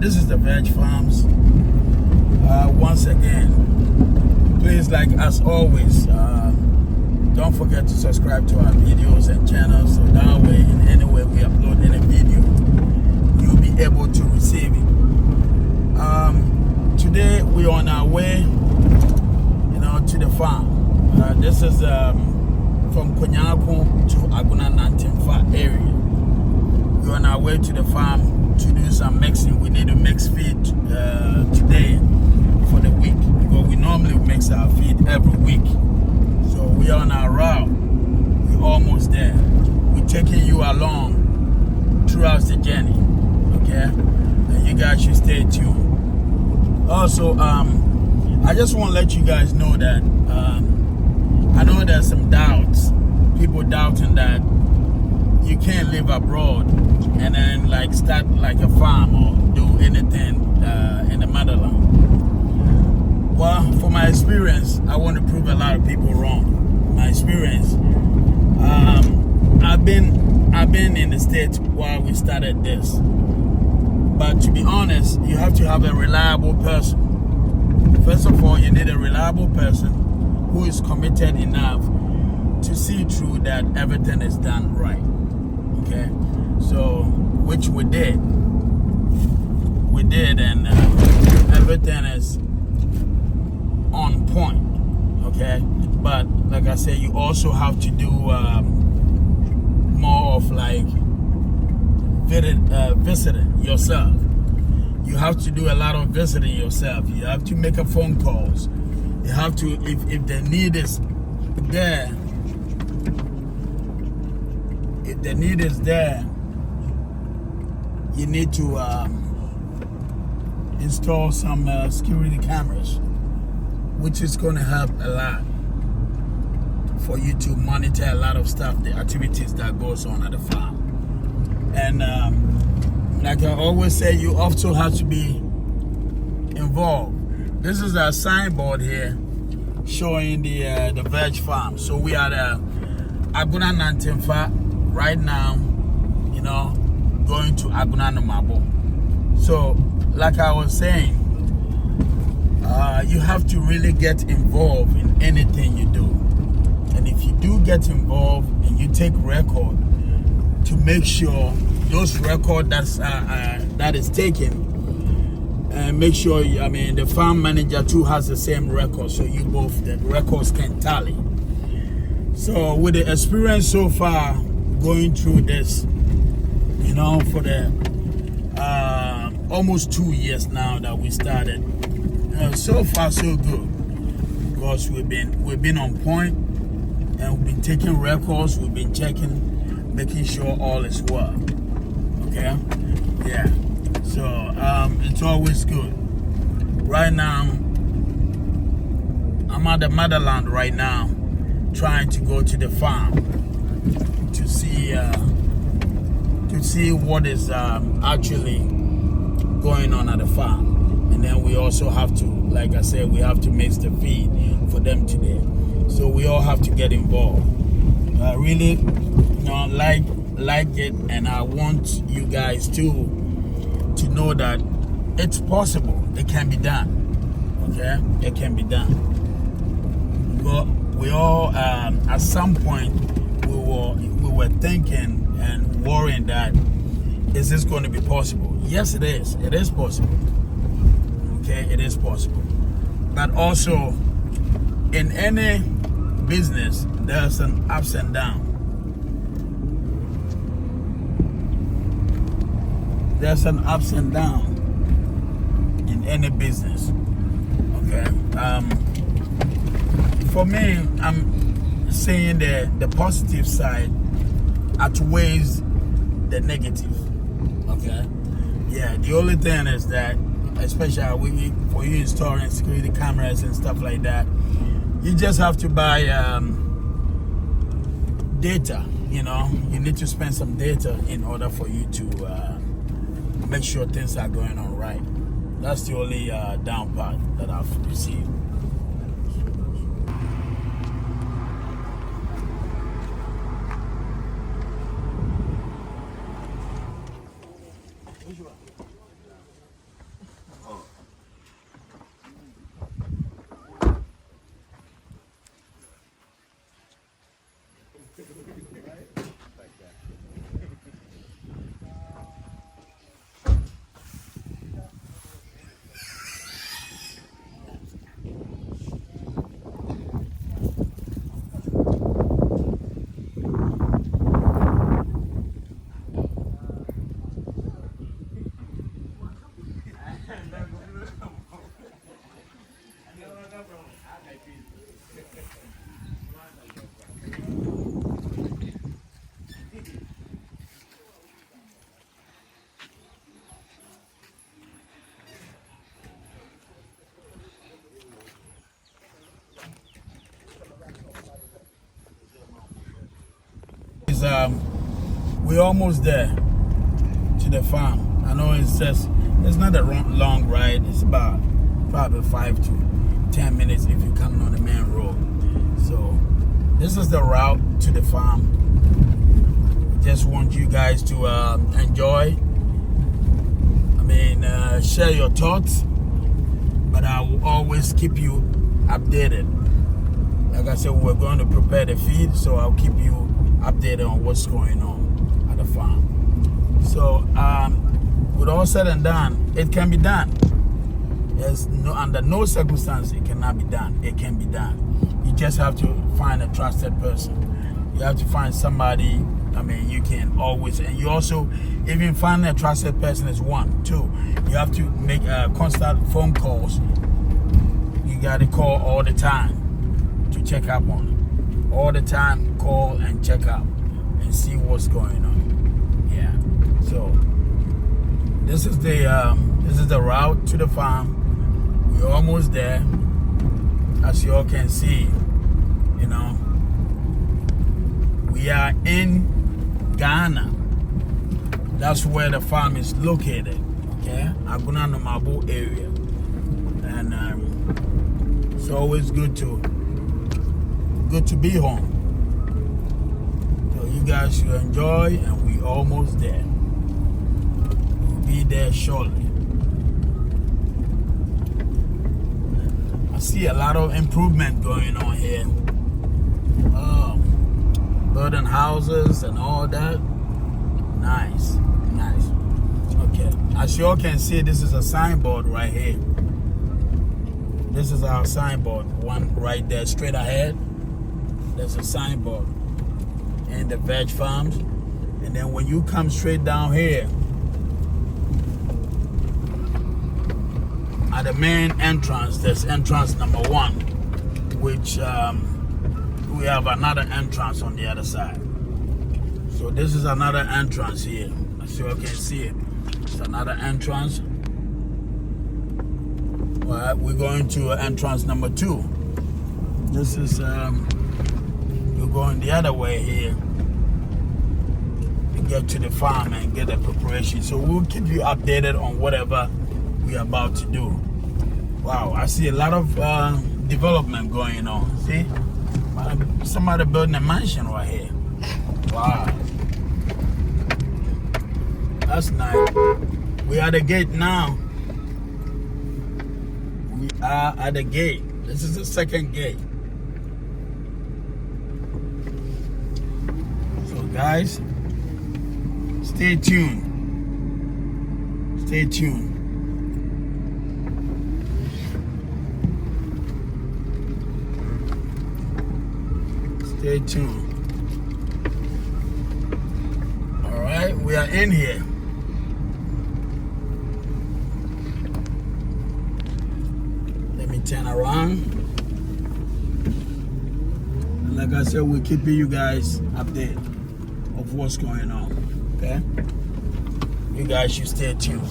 This is the Veg Farms. Once again, please, like as always, don't forget to subscribe to our videos and channels, so that way, in any way we upload any video, you'll be able to receive it. Today we're on our way, to the farm. This is from Konyaku to Aguna Nantimfa area. We're on our way to the farm to do some mixing. We need to mix feed today for the week, because we normally mix our feed every week. So we are on our route. We're almost there. We're taking you along throughout the journey, okay? And you guys should stay tuned. Also, I just want to let you guys know that I know there's some doubts, people doubting that you can't live abroad and then start a farm or do anything in the motherland. Well, for my experience, I want to prove a lot of people wrong. My experience, I've been in the States while we started this, but to be honest, you have to have a reliable person. First of all, you need a reliable person who is committed enough to see through that everything is done right. Okay, so which we did, and everything is on point. Okay, but like I said, you also have to do more of visiting yourself. You have to do a lot of visiting yourself. You have to make a phone calls. You have to, if the need is there, you need to install some security cameras, which is going to help a lot for you to monitor a lot of stuff, the activities that goes on at the farm. And like I always say, you also have to be involved. This is a signboard here showing the veg farm. So we are at Aguna Nantimfa right now, going to Aguna Nomabo. So like I was saying, you have to really get involved in anything you do. And if you do get involved and you take record, to make sure those record that is taken, and make sure the farm manager too has the same record, so you both, the records can tally. So with the experience so far going through this, for the almost 2 years now that we started, so far so good, because we've been on point, and we've been taking records, we've been checking, making sure all is well. Okay, yeah. So it's always good. Right now, I'm at the motherland right now, trying to go to the farm to see what is actually going on at the farm. And then we also have to, like I said, we have to mix the feed for them today. So we all have to get involved. I really, like it, and I want you guys to know that it's possible. It can be done. Okay, it can be done. But we all, at some point, we were thinking and worrying that, is this going to be possible? Yes, it is. It is possible. Okay, it is possible. But also, in any business, there's an ups and downs. There's an ups and downs in any business. Okay. For me, I'm saying the positive side outweighs the negative. Okay. Yeah. The only thing is that, especially for you installing security cameras and stuff like that, you just have to buy data. You need to spend some data in order for you to make sure things are going on right. That's the only down part that I've received. Is we're almost there to the farm. I know it says it's not a long ride. It's about probably 5 to 10 minutes if you're coming on the main road. So this is the route to the farm. Just want you guys to enjoy. I mean, share your thoughts, but I will always keep you updated. Like I said, we're going to prepare the feed, so I'll keep you updated on what's going on at the farm. So, with all said and done, it can be done. There's under no circumstance it cannot be done. It can be done. You just have to find a trusted person. You have to find somebody. I mean, you can always, and you also, even finding a trusted person is one. Two, you have to make constant phone calls. You got to call all the time to check up on it. All the time, call and check up and see what's going on. Yeah. So this is the route to the farm. We're almost there. As you all can see, you know, we are in Ghana. That's where the farm is located. Okay, Aguna Nomabo area, and it's always good to be home. So you guys should enjoy, and we almost there. We'll be there shortly. I see a lot of improvement going on here. Building houses and all that. Nice. Okay, as you all can see, this is a signboard right here. This is our signboard, one right there straight ahead. There's a signboard and the veg farms, and then when you come straight down here at the main entrance, there's entrance number 1, which we have another entrance on the other side. So this is another entrance here, as you all can see it. It's another entrance. All right, we're going to entrance number 2. This is we're going the other way here to get to the farm and get the preparation. So we'll keep you updated on whatever we're about to do. Wow, I see a lot of development going on. See, somebody building a mansion right here. Wow, that's nice. We are at the gate now. We are at the gate. This is the second gate. Guys, stay tuned. Stay tuned. Stay tuned. All right, we are in here. Let me turn around. Like I said, we're keeping you guys updated of what's going on. Okay, you guys should stay tuned.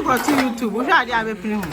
go to YouTube. We should have a film.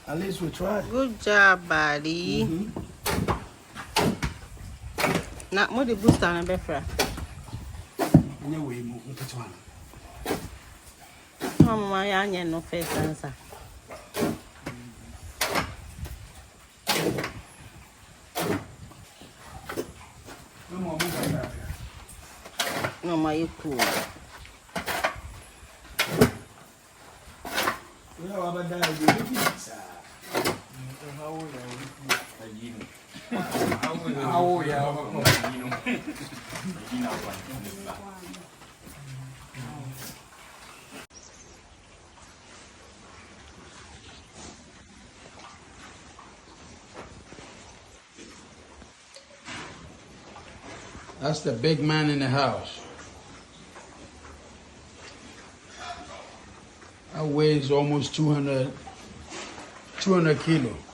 At least we tried. Good job, buddy. Now, what the booster and Befra? Anyway, which one? Oh, my onion, no first answer. No, my cool. That's the big man in the house. That weighs almost 200 kilos.